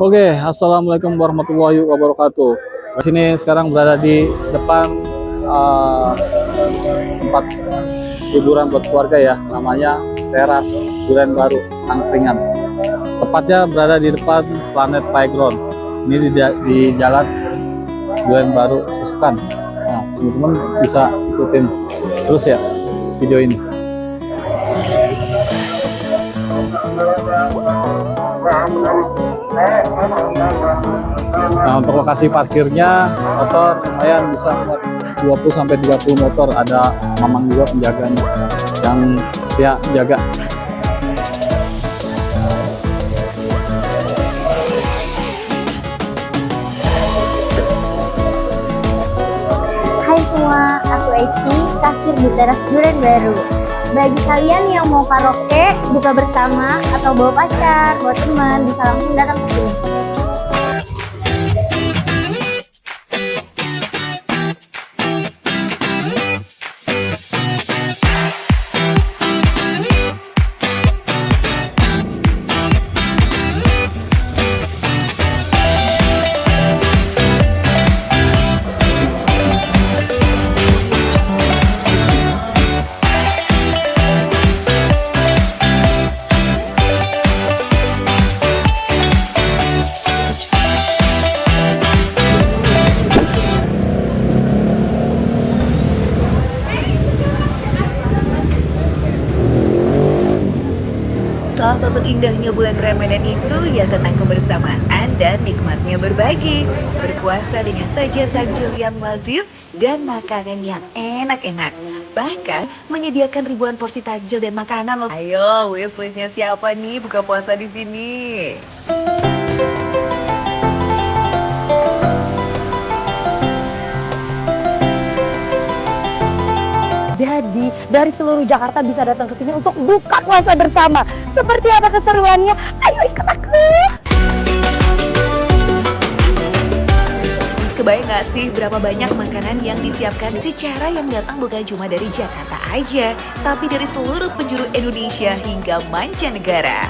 Oke, assalamualaikum warahmatullahi wabarakatuh. Di sini sekarang berada di depan tempat hiburan buat keluarga ya, namanya Teras Duren Baru Angkringan. Tepatnya berada di depan Planet Playground. Ini di Jalan Duren Baru Susukan. Nah, teman-teman bisa ikutin terus ya video ini. Nah, untuk lokasi parkirnya motor lumayan bisa muat 20-30 motor. Ada mamang juga penjaganya yang setia jaga. Hai semua, aku Eci, kasir di Teras Duren Baru. Bagi kalian yang mau karaoke, buka bersama, atau bawa pacar, bawa teman, bisa langsung datang ke sini. Salah satu indahnya bulan Ramadan itu ya tentang kebersamaan dan nikmatnya berbagi. Berpuasa dengan sajian takjil yang lazis dan makanan yang enak-enak. Bahkan menyediakan ribuan porsi takjil dan makanan loh. Ayo, wishlistnya siapa nih buka puasa di sini? Jadi dari seluruh Jakarta bisa datang ke sini untuk buka puasa bersama. Seperti apa keseruannya? Ayo ikut aku. Kebayang gak sih berapa banyak makanan yang disiapkan secara yang datang bukan cuma dari Jakarta aja, tapi dari seluruh penjuru Indonesia hingga mancanegara.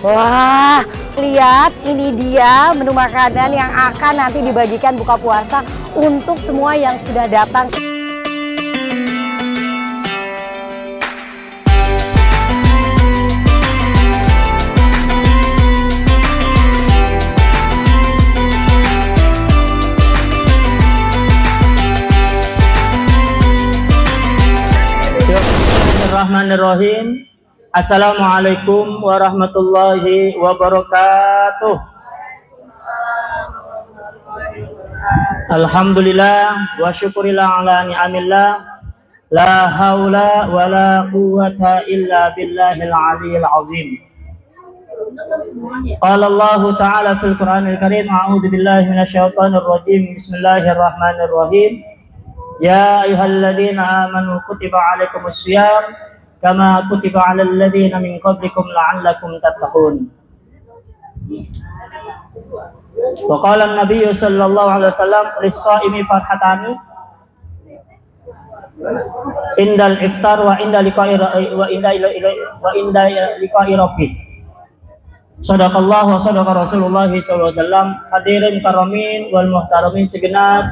Wah, lihat ini dia menu makanan yang akan nanti dibagikan buka puasa untuk semua yang sudah datang. Bismillahirrahmanirrahim. Assalamualaikum warahmatullahi wabarakatuh. Alhamdulillah wa syukurillah ala ni'amillah. La haula wa la quwwata illa billahil aliyil azim. Qala Allah ta'ala fil Qur'anil Karim, a'udzu billahi minasyaitonir rajim. Bismillahirrahmanirrahim. Ya ayyuhalladzina amanu kutiba alaikumus shiyam kama kutiba alal ladzina min qablikum la'allakum tattaqun. Wa qala an-nabiy sallallahu alaihi wasallam lis-shaimi farhatani indal iftar wa inda liqa'i rabbih. Shadaqallahu wa sadaqa Rasulullah sallallahu alaihi wasallam. Hadirin karamin wal muhtaramin segenap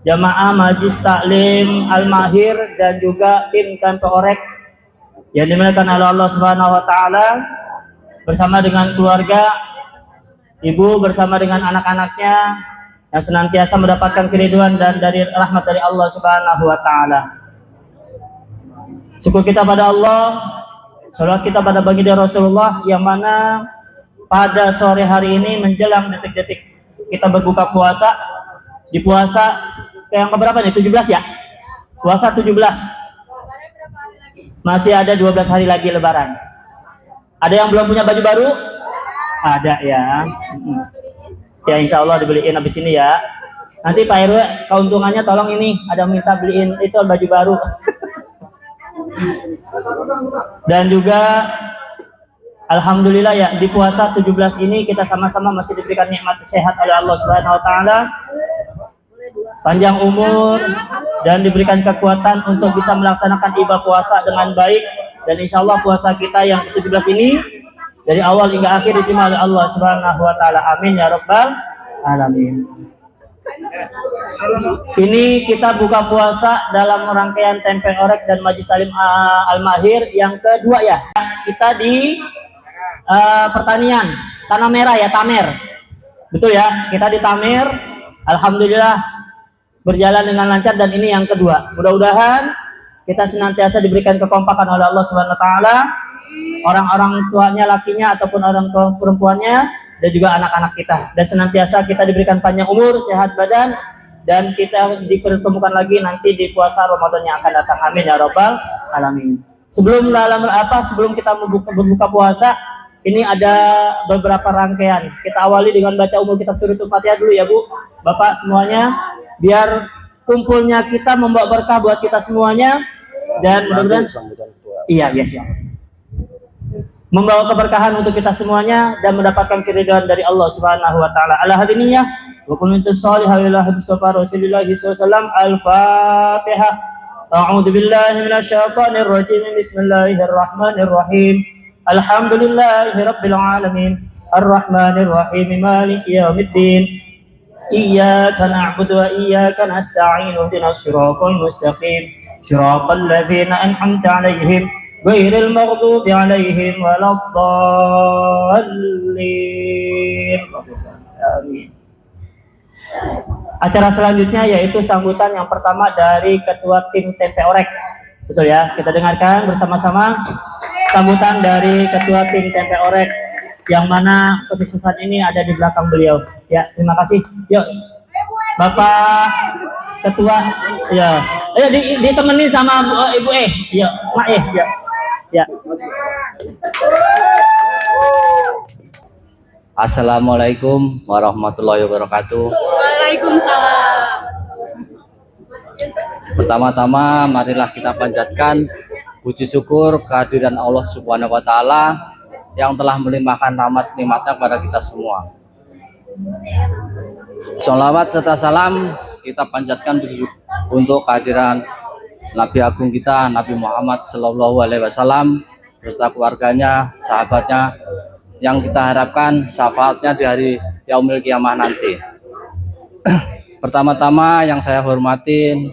jamaah majlis taklim Al-Mahir dan juga tim kantor orek yang dimuliakan oleh Allah Subhanahu wa taala, bersama dengan keluarga, ibu bersama dengan anak-anaknya yang senantiasa mendapatkan keriduan dan dari rahmat dari Allah Subhanahu wa taala. Syukur kita pada Allah, salawat kita pada baginda Rasulullah yang mana pada sore hari ini menjelang detik-detik kita berbuka puasa di puasa yang keberapa nih? 17 ya? Puasa 17. Masih ada 12 hari lagi lebaran. Ada yang belum punya baju baru? Ada ya. Ya insya Allah dibeliin habis ini ya. Nanti Pak RW keuntungannya tolong ini, ada minta beliin itu baju baru. Dan juga alhamdulillah ya, di puasa 17 ini kita sama-sama masih diberikan nikmat sehat oleh Allah Subhanahu wa taala. Panjang umur dan diberikan kekuatan untuk bisa melaksanakan ibadah puasa dengan baik, dan insya Allah puasa kita yang ke-17 ini dari awal hingga akhir diterima oleh Allah Subhanahu wa taala. Amin ya rabbal alamin. Ini kita buka puasa dalam rangkaian tempe orek dan Majlis Talim Al-Mahir yang kedua ya. Kita di pertanian Tanah Merah ya, Tamer. Betul ya, kita di Tamer. Alhamdulillah berjalan dengan lancar dan ini yang kedua. Mudah-mudahan kita senantiasa diberikan kekompakan oleh Allah Subhanahu wa taala. Orang-orang tuanya lakinya ataupun orang tua perempuannya dan juga anak-anak kita, dan senantiasa kita diberikan panjang umur, sehat badan, dan kita dipertemukan lagi nanti di puasa Ramadan yang akan datang. Amin ya rabbal alamin. Sebelum kita berbuka puasa, ini ada beberapa rangkaian. Kita awali dengan baca umul kitab suratul Fatihah dulu ya Bu, Bapak semuanya, biar kumpulnya kita membawa berkah buat kita semuanya, dan mudah-mudahan iya ya, membawa keberkahan untuk kita semuanya dan mendapatkan keridhaan dari Allah Subhanahu wa taala. Ala hadiniyah wa kuntu shalihah ila Mustafa Rasulillah sallallahu Al-Fatihah. A'udzu billahi minasyaitonir rajim. Bismillahirrahmanirrahim. Alhamdulillahirabbil alamin. Arrahmanir rahim. Maliki yaumiddin. Iyyaka na'budu wa iyyaka nasta'in. Ihdinas siratal mustaqim. Siratal ladzina an'amta 'alaihim ghairil maghdubi 'alaihim waladdallin. Amin. Acara selanjutnya yaitu sambutan yang pertama dari ketua tim tempe orek. Betul ya, kita dengarkan bersama-sama sambutan dari ketua tim tempe orek, yang mana kesuksesan ini ada di belakang beliau. Ya, terima kasih. Yuk, Bapak Ketua, ya, ditemenin sama Ibu ya, Mak ya. Assalamualaikum warahmatullahi wabarakatuh. Waalaikumsalam. Pertama-tama marilah kita panjatkan puji syukur kehadiran Allah Subhanahu wa taala yang telah melimpahkan rahmat nikmatnya kepada kita semua. Sholawat serta salam kita panjatkan untuk kehadiran Nabi Agung kita, Nabi Muhammad Sallallahu Alaihi Wasallam, beserta keluarganya, sahabatnya, yang kita harapkan syafaatnya di hari Yaumil Qiyamah nanti. Pertama-tama yang saya hormatin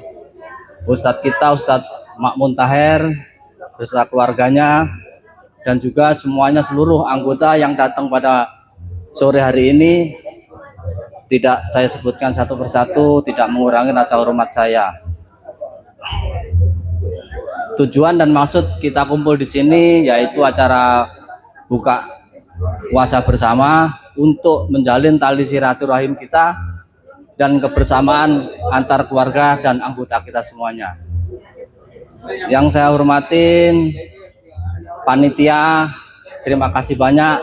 Ustadz kita, Ustadz Makmun Taher, beserta keluarganya, dan juga semuanya seluruh anggota yang datang pada sore hari ini. Tidak saya sebutkan satu persatu, tidak mengurangi rasa hormat saya. Tujuan dan maksud kita kumpul di sini yaitu acara buka puasa bersama untuk menjalin tali silaturahim kita dan kebersamaan antar keluarga dan anggota kita semuanya. Yang saya hormatin panitia, terima kasih banyak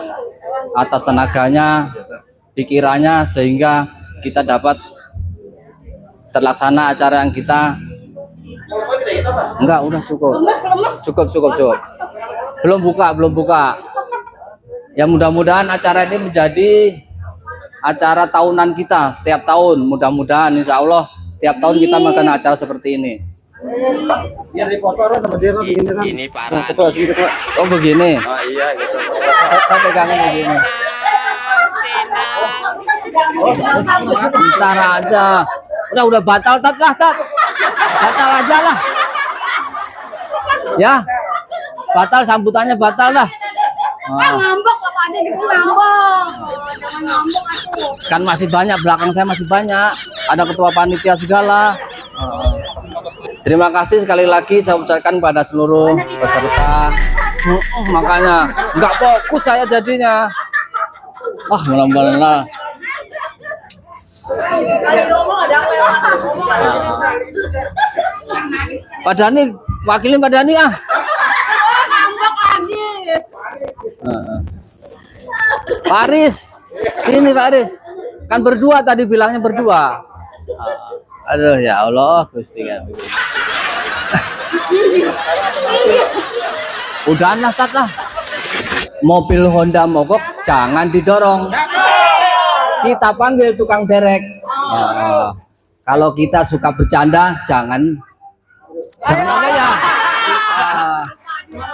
atas tenaganya, pikirannya, sehingga kita dapat terlaksana acara yang kita enggak, udah cukup. Cukup. Belum buka. Ya, mudah-mudahan acara ini menjadi acara tahunan kita setiap tahun. Mudah-mudahan insya Allah tiap tahun kita makan acara seperti ini. Ini parah. Oh begini. Oh iya gitu. Saya pegangin begini. Bentar aja. Udah batal tat. Batal aja lah. Ya. Batal, sambutannya batal dah. Ngambek apanya gitu, ngambek. Jangan ngambek aku. Kan masih banyak, belakang saya masih banyak. Ada ketua panitia segala. Terima kasih sekali lagi saya ucapkan pada seluruh peserta. Makanya nggak fokus saya jadinya. Mudah-mudahan. Pak Dani, wakilin Pak Dani ah. Pak Aris, sini Pak Aris. Kan berdua tadi bilangnya berdua. Aduh ya Allah, Gusti kan. Udah lah, tat lah. Mobil Honda mogok jangan didorong. Kita panggil tukang derek. Kalau kita suka bercanda jangan ya.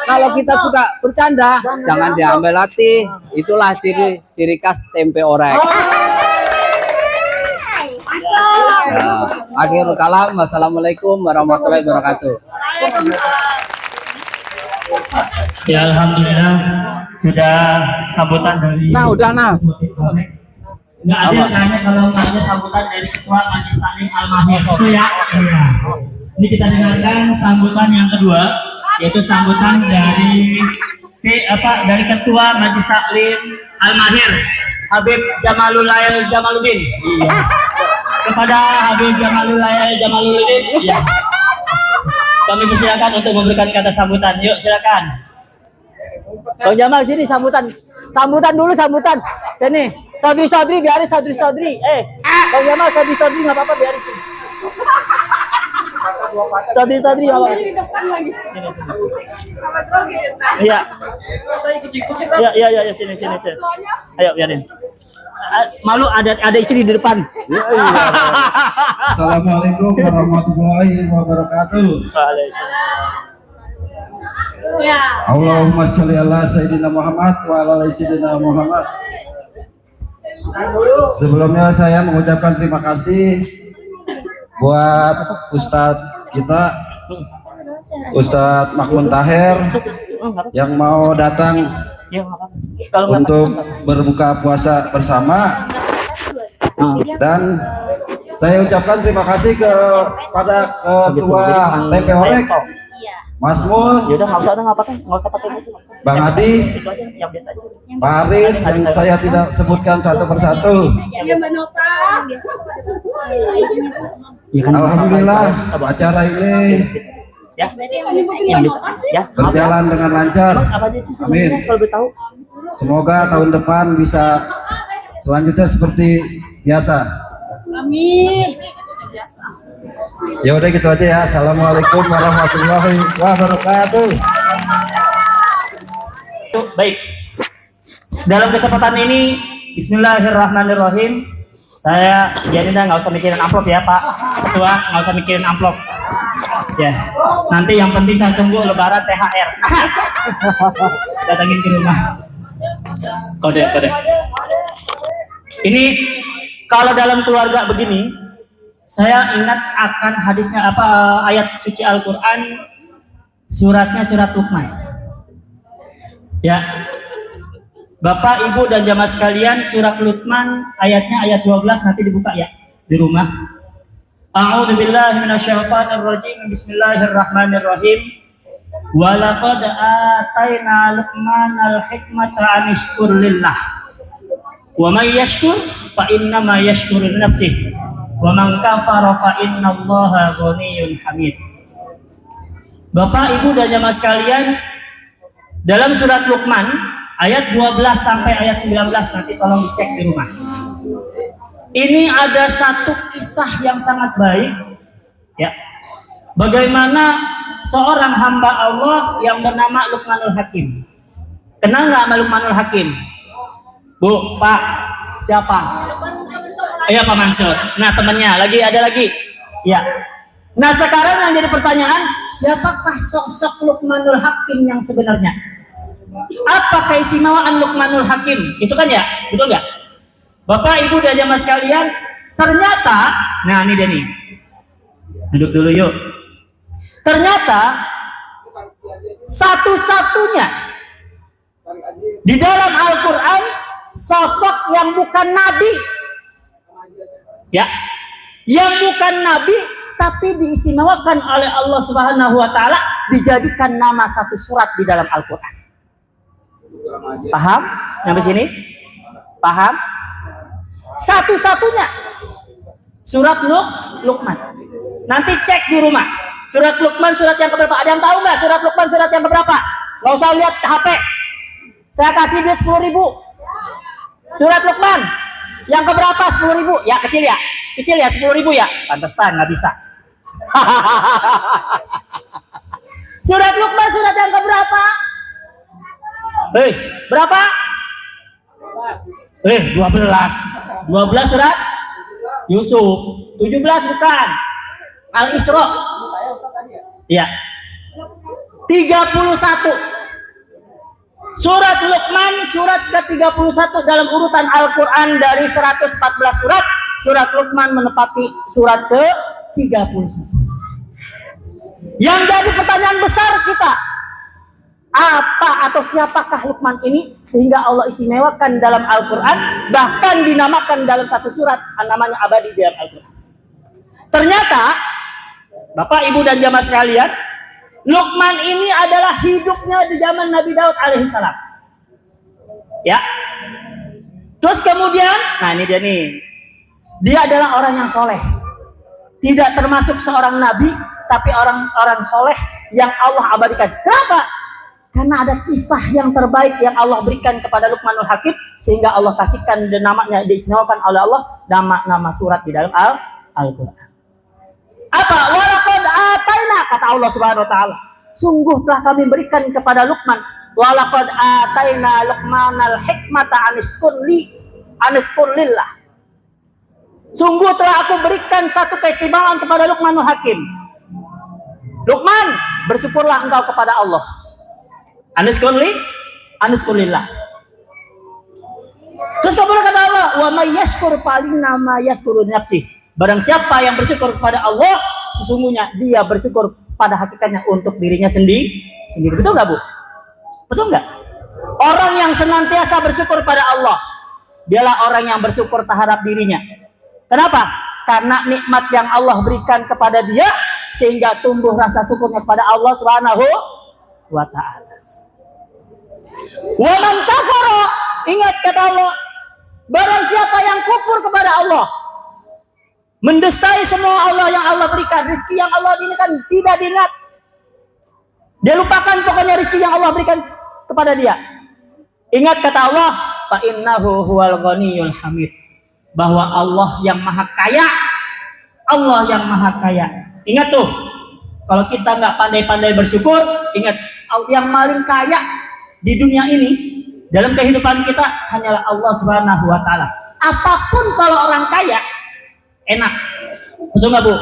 kalau kita suka bercanda, jangan diambil hati. Itulah ciri khas tempe orek. Ya, akhirul kalam. Wassalamualaikum warahmatullahi wabarakatuh. Ya alhamdulillah sudah sambutan dari. Nah, udah nah. Nggak ada yang nanya kalau nggak ada sambutan dari Ketua Majelis Taklim Al-Mahir. Itu ya. Iya. Ini kita dengarkan sambutan yang kedua, yaitu sambutan dari dari Ketua Majelis Taklim Al-Mahir, Habib Jamalulail Jamaluddin. Iya. Kepada Habib Jamalulail Jamaluddin, iya. Kami persilakan untuk memberikan kata sambutan. Yuk, silakan. Bang Jamal sini sambutan. Sambutan dulu sambutan. Sini. Saudri biarin saudri. Bang Jamal saudri nggak apa-apa biarin sini. Saudri nggak apa-apa. Iya. Iya sini. Ayo biarin. Malu ada istri di depan. Assalamualaikum warahmatullahi wabarakatuh. Allahumma sholli ala sayyidina Muhammad wa ala ali sayyidina Muhammad. Sebelumnya saya mengucapkan terima kasih buat Ustadz kita, Ustadz Mahmud Tahir, yang mau datang untuk berbuka puasa bersama. Dan saya ucapkan terima kasih kepada Ketua TP Orek, Mas Mul, nggak usah pakai buku. Bang Adi, Pak Aris, yang saya tidak sebutkan satu persatu. Alhamdulillah acara ini berjalan dengan lancar. Amin. Semoga tahun depan bisa selanjutnya seperti biasa. Amin. Ya udah gitu aja ya. Assalamualaikum warahmatullahi wabarakatuh. Baik. Dalam kesempatan ini, Bismillahirrahmanirrahim. Saya jadi nggak usah mikirin amplop ya Pak Ketua, nggak usah mikirin amplop. Ya. Nanti yang penting saya tunggu Lebaran THR. Datangin ke rumah. Kode. Ini kalau dalam keluarga begini, saya ingat akan hadisnya ayat suci Al-Quran, suratnya surat Luqman. Ya, Bapak, Ibu, dan jamaah sekalian, surat Luqman ayatnya ayat 12 nanti dibuka ya di rumah. A'udzubillahi minasyaitonirrajim. Bismillahirrahmanirrahim. Wa laqad ataina Luqmanal hikmata an yashkur lillah. Wa may yashkur fa inna ma yashkuru li nafsihi. Wa man kafara fa innallaha ghaniyyun hamid. Bapak, Ibu, dan jamaah sekalian, dalam surat Luqman ayat 12 sampai ayat 19 nanti tolong dicek di rumah. Ini ada satu kisah yang sangat baik ya. Bagaimana seorang hamba Allah yang bernama Luqmanul Hakim. Kenal nggak sama Luqmanul Hakim? Bu, Pak, siapa? Iya, Pak Mansur. Nah, temannya ada lagi. Ya. Nah, sekarang yang jadi pertanyaan, siapakah sosok Luqmanul Hakim yang sebenarnya? Apa keistimewaan Luqmanul Hakim? Itu kan ya, betul nggak? Bapak, Ibu, dan jamaah sekalian, ternyata, nah ini dia nih. Duduk dulu yuk. Ternyata satu-satunya di dalam Al-Quran sosok yang bukan nabi, ya, yang bukan nabi tapi diistimewakan oleh Allah Subhanahu Wa Taala, dijadikan nama satu surat di dalam Al-Quran. Paham? Sampai sini? Paham? Satu-satunya surat Luqman. Nanti cek di rumah. Surat Luqman surat yang keberapa? Ada yang tahu nggak surat Luqman surat yang keberapa? Nggak usah lihat HP. Saya kasih duit 10.000. Surat Luqman yang keberapa? 10.000. Ya kecil ya. Kecil ya 10.000 ya. Pantesan nggak bisa. Surat Luqman surat yang keberapa? Berapa? 12. 12 surat Yusuf. 17 bukan. Al-Isra. Iya. 31. Surat Luqman, surat ke-31 dalam urutan Al-Quran dari 114 surat. Surat Luqman menepati surat ke-31. Yang jadi pertanyaan besar kita, apa atau siapakah Luqman ini sehingga Allah istimewakan dalam Al-Quran, bahkan dinamakan dalam satu surat namanya abadi di dalam Al-Quran. Ternyata Bapak, Ibu, dan jamaah sekalian, Luqman ini adalah hidupnya di zaman Nabi Daud alaihissalam. Ya. Terus kemudian, nah ini dia nih. Dia adalah orang yang soleh. Tidak termasuk seorang nabi, tapi orang soleh yang Allah abadikan. Kenapa? Karena ada kisah yang terbaik yang Allah berikan kepada Luqmanul Hakim, sehingga Allah kasihkan dan namanya diistimewakan oleh Allah nama surat di dalam Al-Quran. Apa? Walaqad ataina, kata Allah Subhanahu wa taala. Sungguh telah kami berikan kepada Luqman, walaqad ataina Luqmanal hikmata aniskurlillah. Sungguh telah aku berikan satu keistimewaan kepada Luqmanul Hakim. Luqman, bersyukurlah engkau kepada Allah. Aniskurlillah. Terus kemudian kata Allah, wa may yashkur palinna ma yashkuru nafsi. Barang siapa yang bersyukur kepada Allah, sesungguhnya dia bersyukur pada hakikatnya untuk dirinya sendiri. Betul nggak, Bu? Betul nggak? Orang yang senantiasa bersyukur pada Allah, dialah orang yang bersyukur terhadap dirinya. Kenapa? Karena nikmat yang Allah berikan kepada dia, sehingga tumbuh rasa syukurnya kepada Allah Subhanahu wa ta'ala. Wa man kafara, ingat kata Allah, barang siapa yang kufur kepada Allah, mendustai semua Allah yang Allah berikan, rezeki yang Allah berikan tidak diingat. Dia lupakan pokoknya rezeki yang Allah berikan kepada dia. Ingat kata Allah, fa innahu huwal ghaniyul hamid, bahwa Allah yang maha kaya. Allah yang maha kaya. Ingat tuh, kalau kita nggak pandai-pandai bersyukur, ingat yang paling kaya di dunia ini dalam kehidupan kita hanyalah Allah Subhanahu wa taala. Apapun kalau orang kaya enak, betul nggak, Bu?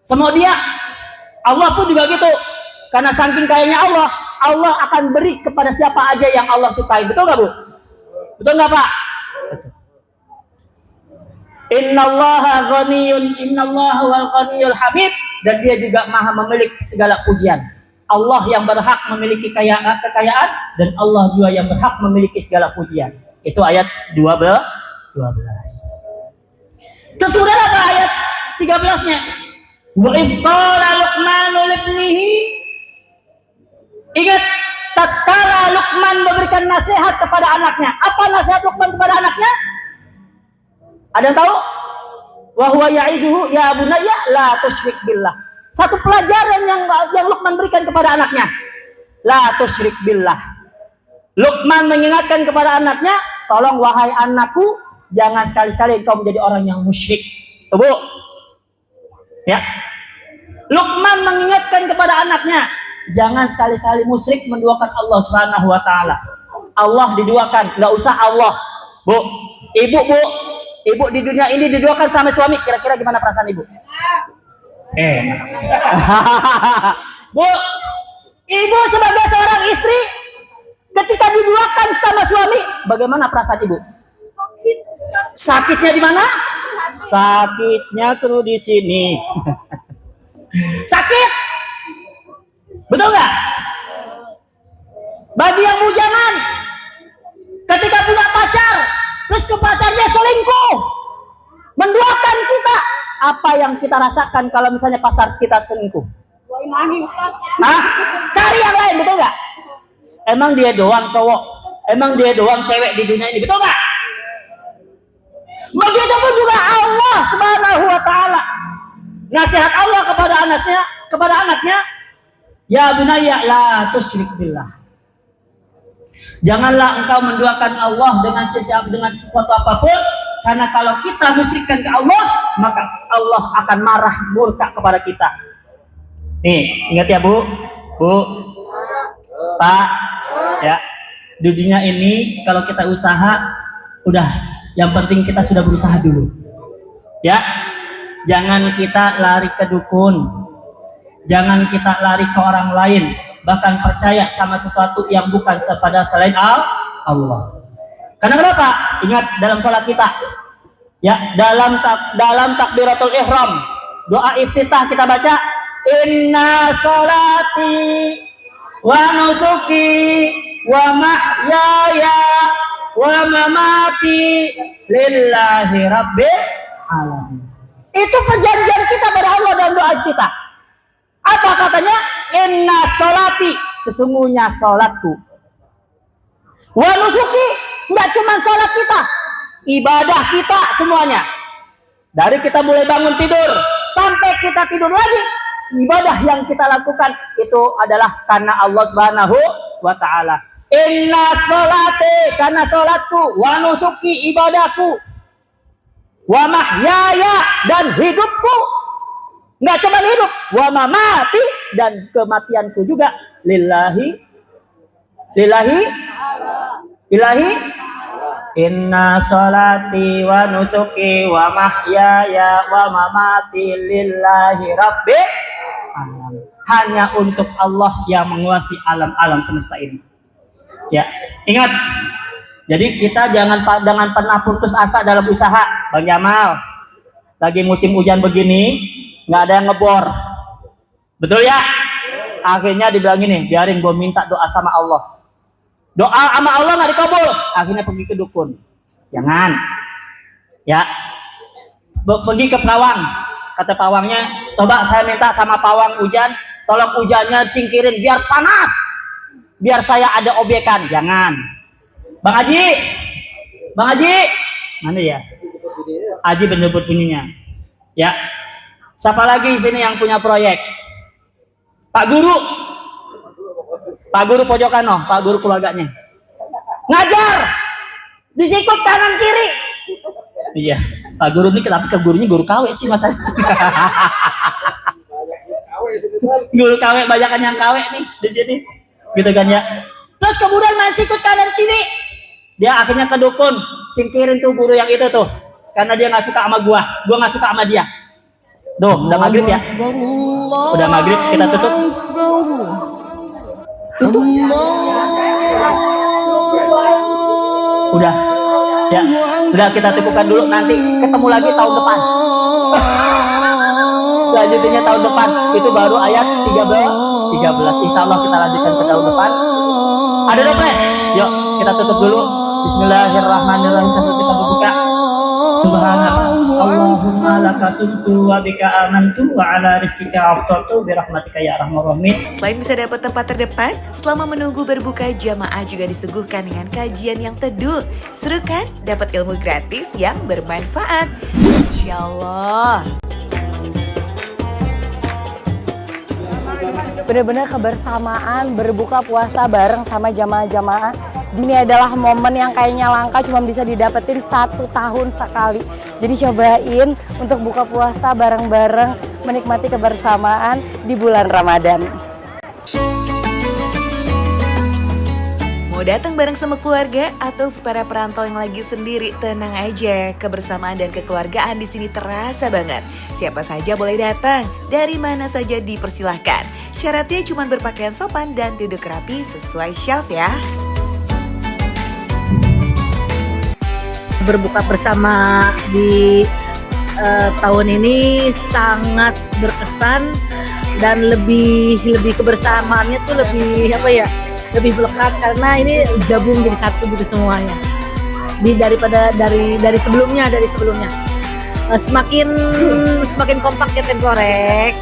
Semua dia, Allah pun juga gitu. Karena saking kayanya Allah, Allah akan beri kepada siapa aja yang Allah sukai. Betul nggak, Bu? Betul nggak, Pak? Betul. Innallaha ghaniyun, innallaha wal ghaniyul hamid, dan dia juga maha memiliki segala pujian. Allah yang berhak memiliki kekayaan, dan Allah juga yang berhak memiliki segala pujian. Itu ayat 12. Terus kemudian apa ayat 13-nya? Wa idh qala Luqmanu libnihi. Ingat tatkala Luqman memberikan nasihat kepada anaknya. Apa nasihat Luqman kepada anaknya? Ada yang tahu? Wa huwa ya'iduhu ya bunayya la tusyrik billah. Satu pelajaran yang Luqman berikan kepada anaknya. La tusyrik billah. Luqman mengingatkan kepada anaknya, tolong wahai anakku, jangan sekali-sekali engkau menjadi orang yang musyrik. Tuh, Bu. Ya. Luqman mengingatkan kepada anaknya, jangan sekali-kali musyrik menduakan Allah Subhanahu wa taala. Allah diduakan, enggak usah Allah. Bu, Ibu di dunia ini diduakan sama suami, kira-kira gimana perasaan Ibu? Bu, Ibu sebagai seorang istri ketika diduakan sama suami, bagaimana perasaan Ibu? Sakitnya di mana? Sakitnya tuh di sini. Sakit. Betul nggak? Bagi yang bujangan, ketika punya pacar, terus ke pacarnya selingkuh, menduakan kita, apa yang kita rasakan kalau misalnya pacar kita selingkuh? Hah? Cari yang lain, betul nggak? Emang dia doang cowok, emang dia doang cewek di dunia ini, betul nggak? Begitupun juga Allah Subhanahu wa taala. Nasihat Allah kepada anaknya, ya bunayya la tusyrik billah. Janganlah engkau menduakan Allah dengan sesuatu apapun, karena kalau kita musyrikkan ke Allah, maka Allah akan marah, murka kepada kita. Nih, ingat ya, Bu, Pak, ya. Di dunia ini kalau kita usaha, udah. Yang penting kita sudah berusaha dulu. Ya. Jangan kita lari ke dukun. Jangan kita lari ke orang lain. bahkan percaya sama sesuatu yang bukan kepada selain Allah. Karena kenapa? Ingat dalam sholat kita, ya, dalam takbiratul ihram, doa iftitah kita baca, inna sholati wa nusuki wa mahyaya wa mamati lillahi rabbil alamin. Itu perjanjian kita pada Allah dalam doa kita. Apa katanya? Inna sholati, sesungguhnya sholatku. Wa nusuki, nggak cuma sholat kita, ibadah kita semuanya. Dari kita mulai bangun tidur sampai kita tidur lagi, ibadah yang kita lakukan itu adalah karena Allah Subhanahu wa ta'ala. Inna sholati, karena sholatku, wa nusuki, ibadahku, wa mahyaya, dan hidupku, nggak cuma hidup, wa mamati, dan kematianku juga, lillahi inna sholati wa nusuki wa mahyaya wa mamati lillahi rabbil alamin. Hanya untuk Allah yang menguasai alam-alam semesta ini. Ya, ingat. Jadi kita jangan pernah putus asa dalam usaha. Bang Jamal, lagi musim hujan begini, nggak ada yang ngebor. Betul ya? Akhirnya dibilang gini, biarin gue minta doa sama Allah. Doa sama Allah nggak dikabul, akhirnya pergi ke dukun. Jangan. Ya. Pergi ke pawang. Kata pawangnya, coba saya minta sama pawang hujan, tolong hujannya singkirin biar panas. Biar saya ada obyekan. Jangan. Bang Haji, mana ya? Haji bener-bener bunyinya. Ya. Siapa lagi sini yang punya proyek? Pak Guru pojokan, Pak Guru keluarganya. Ngajar, disikut kanan kiri. Iya, Pak Guru ini kenapa ke gurunya guru KW sih mas? Guru KW banyakan yang KW nih di sini, gitu kan ya. Terus kemudian main sikut kanan kiri. Dia akhirnya ke dukun, singkirin tuh guru yang itu tuh, karena dia nggak suka sama gua nggak suka sama dia. Tuh, udah maghrib ya? Udah maghrib, kita tutup. Udah kita cukupkan dulu, nanti ketemu lagi tahun depan. Selanjutnya tahun depan itu baru ayat 13. Insya Allah kita lanjutkan ke tahun depan. Ada doples, yuk kita tutup dulu. Bismillahirrahmanirrahim sambil kita berbuka. Subhanallah, Allahumma laka sumtu wa bika amantu wa ala rizkika aftartu bi rahmatika ya arhamar rahimin. Selain bisa dapat tempat terdepan, selama menunggu berbuka jamaah juga disuguhkan dengan kajian yang teduh. Seru kan? Dapat ilmu gratis yang bermanfaat. Insya Allah. Benar-benar kebersamaan berbuka puasa bareng sama jamaah-jamaah. Ini adalah momen yang kayaknya langka, cuma bisa didapetin 1 tahun sekali. Jadi cobain untuk buka puasa bareng-bareng, menikmati kebersamaan di bulan Ramadan. Mau datang bareng sama keluarga atau para perantau yang lagi sendiri, tenang aja. Kebersamaan dan kekeluargaan di sini terasa banget. Siapa saja boleh datang, dari mana saja dipersilahkan. Syaratnya cuma berpakaian sopan dan duduk rapi sesuai syaf ya. Berbuka bersama di tahun ini sangat berkesan dan lebih kebersamaannya tuh lebih lebih melekat karena ini gabung jadi satu gitu semuanya. Dari sebelumnya semakin kompak ya Tengkorek.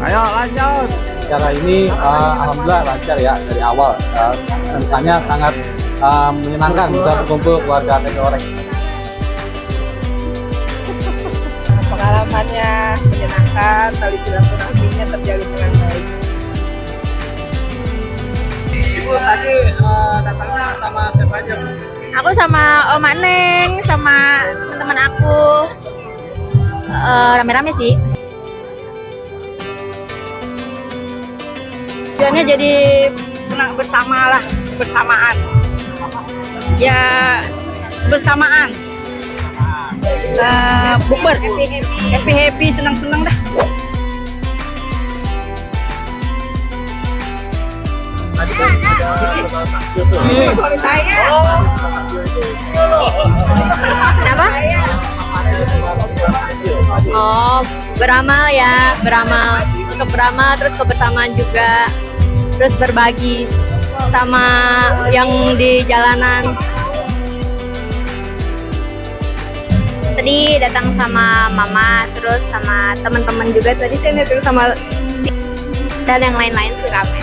Ayo lanjut. Cara ini alhamdulillah lancar ya dari awal. Sensasinya sangat menyenangkan bisa berkumpul keluarga Tengkorek. Pengalamannya menyenangkan, tali silaturahminya terjalin dengan baik. Ibu tadi datangnya sama siapa aja? Aku sama Oma Neng, sama teman aku, rame-rame sih. Tujuannya jadi bersama lah, bersamaan. Ya bersamaan. Bukber, happy, senang-senang dah. Kenapa? Oh, beramal ya, beramal. Untuk beramal terus kebersamaan juga. Terus berbagi sama yang di jalanan. Tadi datang sama mama, terus sama teman-teman juga. Tadi saya datang sama dan yang lain-lain sih rame.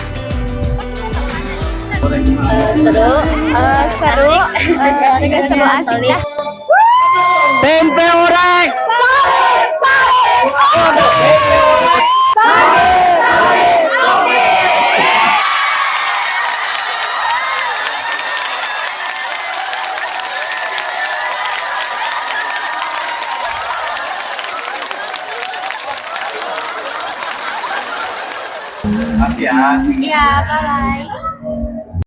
Seru, seru asik ya. Tempe orek. Iya, bye-bye.